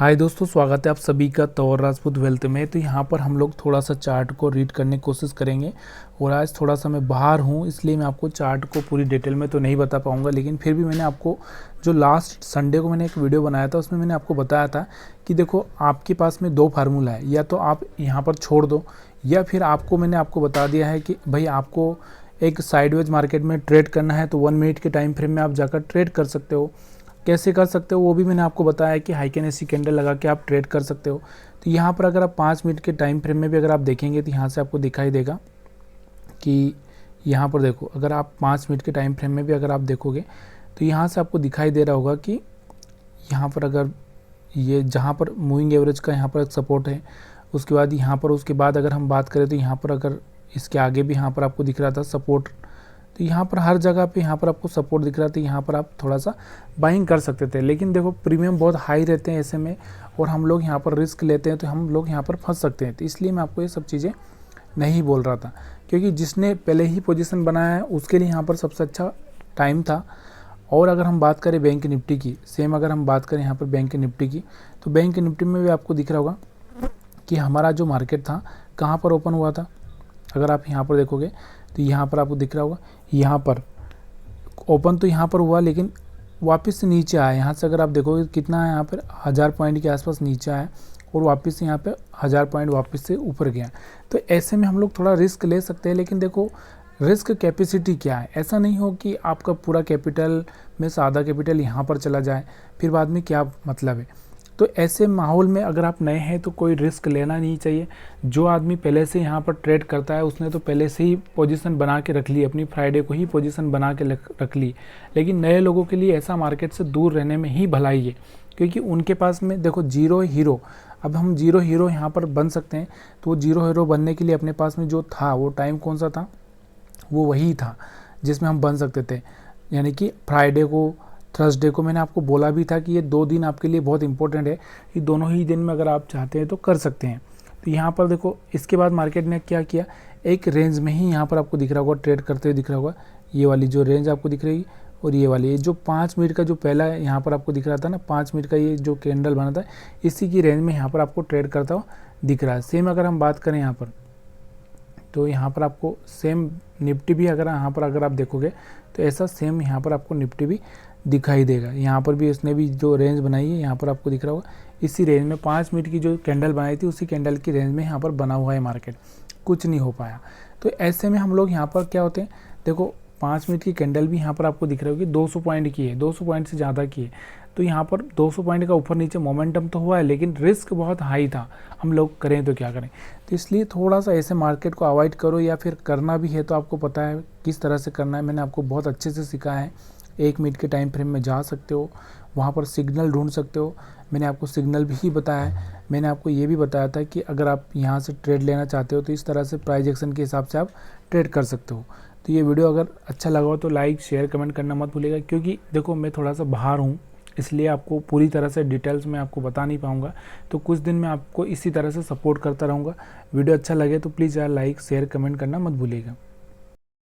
हाय दोस्तों, स्वागत है आप सभी का तौर राजपूत वेल्थ में। तो यहाँ पर हम लोग थोड़ा सा चार्ट को रीड करने की कोशिश करेंगे। और आज थोड़ा सा मैं बाहर हूँ, इसलिए मैं आपको चार्ट को पूरी डिटेल में तो नहीं बता पाऊँगा, लेकिन फिर भी मैंने आपको जो लास्ट संडे को मैंने एक वीडियो बनाया था उसमें मैंने आपको बताया था कि देखो आपके पास में दो फार्मूला है, या तो आप यहाँ पर छोड़ दो या फिर मैंने आपको बता दिया है कि भाई आपको एक साइडवेज मार्केट में ट्रेड करना है तो 1 मिनट के टाइम फ्रेम में आप जाकर ट्रेड कर सकते हो। कैसे कर सकते हो वो भी मैंने आपको बताया कि हाइकेनेसी कैंडल लगा के आप ट्रेड कर सकते हो। तो यहाँ पर अगर आप 5 मिनट के टाइम फ्रेम में भी अगर आप देखेंगे तो यहाँ से आपको दिखाई देगा कि यहाँ पर देखो, अगर आप 5 मिनट के टाइम फ्रेम में भी अगर आप देखोगे तो यहाँ से आपको दिखाई दे रहा होगा कि यहाँ पर अगर ये जहाँ पर मूविंग एवरेज का यहाँ पर एक सपोर्ट है, उसके बाद यहाँ पर उसके बाद अगर हम बात करें तो यहाँ पर अगर इसके आगे भी यहाँ पर आपको दिख रहा था सपोर्ट, तो यहाँ पर हर जगह पे यहाँ पर आपको सपोर्ट दिख रहा था। यहाँ पर आप थोड़ा सा बाइंग कर सकते थे, लेकिन देखो प्रीमियम बहुत हाई रहते हैं ऐसे में, और हम लोग यहाँ पर रिस्क लेते हैं तो हम लोग यहाँ पर फंस सकते हैं। तो इसलिए मैं आपको ये सब चीज़ें नहीं बोल रहा था, क्योंकि जिसने पहले ही पोजीशन बनाया है उसके लिए यहाँ पर सबसे अच्छा टाइम था। और अगर हम बात करें बैंक निफ्टी की, सेम अगर हम बात करें यहाँ पर बैंक निफ्टी की, तो बैंक निफ्टी में भी आपको दिख रहा होगा कि हमारा जो मार्केट था कहाँ पर ओपन हुआ था। अगर आप यहाँ पर देखोगे तो यहाँ पर आपको दिख रहा होगा, यहाँ पर ओपन तो यहाँ पर हुआ लेकिन वापस से नीचे आया। यहाँ से अगर आप देखोगे कितना है, यहाँ पर 1000 पॉइंट के आसपास नीचे आया और वापस से यहाँ पे 1000 पॉइंट वापस से ऊपर गया। तो ऐसे में हम लोग थोड़ा रिस्क ले सकते हैं, लेकिन देखो रिस्क कैपेसिटी क्या है। ऐसा नहीं हो कि आपका पूरा कैपिटल में से आधा कैपिटल यहाँ पर चला जाए, फिर बाद में क्या मतलब है। तो ऐसे माहौल में अगर आप नए हैं तो कोई रिस्क लेना नहीं चाहिए। जो आदमी पहले से यहाँ पर ट्रेड करता है उसने तो पहले से ही पोजीशन बना के रख ली, अपनी फ्राइडे को ही पोजीशन बना के रख ली। लेकिन नए लोगों के लिए ऐसा मार्केट से दूर रहने में ही भलाई है, क्योंकि उनके पास में देखो जीरो हीरो, अब हम जीरो हीरो यहाँ पर बन सकते हैं। तो वो जीरो हीरो बनने के लिए अपने पास में जो था वो टाइम कौन सा था, वो वही था जिसमें हम बन सकते थे, यानी कि फ्राइडे को, थर्सडे को। मैंने आपको बोला भी था कि ये 2 दिन आपके लिए बहुत इंपॉर्टेंट है, ये दोनों ही दिन में अगर आप चाहते हैं तो कर सकते हैं। तो यहाँ पर देखो इसके बाद मार्केट ने क्या किया, एक रेंज में ही यहाँ पर आपको दिख रहा होगा ट्रेड करते हुए दिख रहा होगा। ये वाली जो रेंज आपको दिख रही है और ये वाली, ये जो 5 मिनट का जो पहला यहाँ पर आपको दिख रहा था ना, 5 मिनट का ये जो कैंडल बना था, इसी की रेंज में यहाँ पर आपको ट्रेड करता हुआ दिख रहा है। सेम अगर हम बात करें यहाँ पर, तो यहाँ पर आपको सेम निफ्टी भी अगर यहाँ पर अगर आप देखोगे तो ऐसा सेम यहाँ पर आपको निफ्टी भी दिखाई देगा। यहाँ पर भी इसने भी जो रेंज बनाई है यहाँ पर आपको दिख रहा होगा, इसी रेंज में 5 मिनट की जो कैंडल बनाई थी उसी कैंडल की रेंज में यहाँ पर बना हुआ है मार्केट, कुछ नहीं हो पाया। तो ऐसे में हम लोग यहाँ पर क्या होते हैं, देखो 5 मिनट की कैंडल भी यहाँ पर आपको दिख रहा होगी 200 पॉइंट की है, 200 पॉइंट से ज़्यादा की है। तो यहाँ पर 200 पॉइंट का ऊपर नीचे मोमेंटम तो हुआ है, लेकिन रिस्क बहुत हाई था। हम लोग करें तो क्या करें। तो इसलिए थोड़ा सा ऐसे मार्केट को अवॉइड करो, या फिर करना भी है तो आपको पता है किस तरह से करना है। मैंने आपको बहुत अच्छे से सिखाया है। 1 मिनट के टाइम फ्रेम में जा सकते हो, वहाँ पर सिग्नल ढूंढ सकते हो। मैंने आपको सिग्नल भी बताया है। मैंने आपको ये भी बताया था कि अगर आप यहाँ से ट्रेड लेना चाहते हो तो इस तरह से प्राइस एक्शन के हिसाब से आप ट्रेड कर सकते हो। तो ये वीडियो अगर अच्छा लगा हो तो लाइक शेयर कमेंट करना मत भूलिएगा, क्योंकि देखो मैं थोड़ा सा बाहर हूँ, इसलिए आपको पूरी तरह से डिटेल्स में आपको बता नहीं पाऊँगा। तो कुछ दिन मैं आपको इसी तरह से सपोर्ट करता रहूँगा। वीडियो अच्छा लगे तो प्लीज़ यार लाइक शेयर कमेंट करना मत भूलिएगा।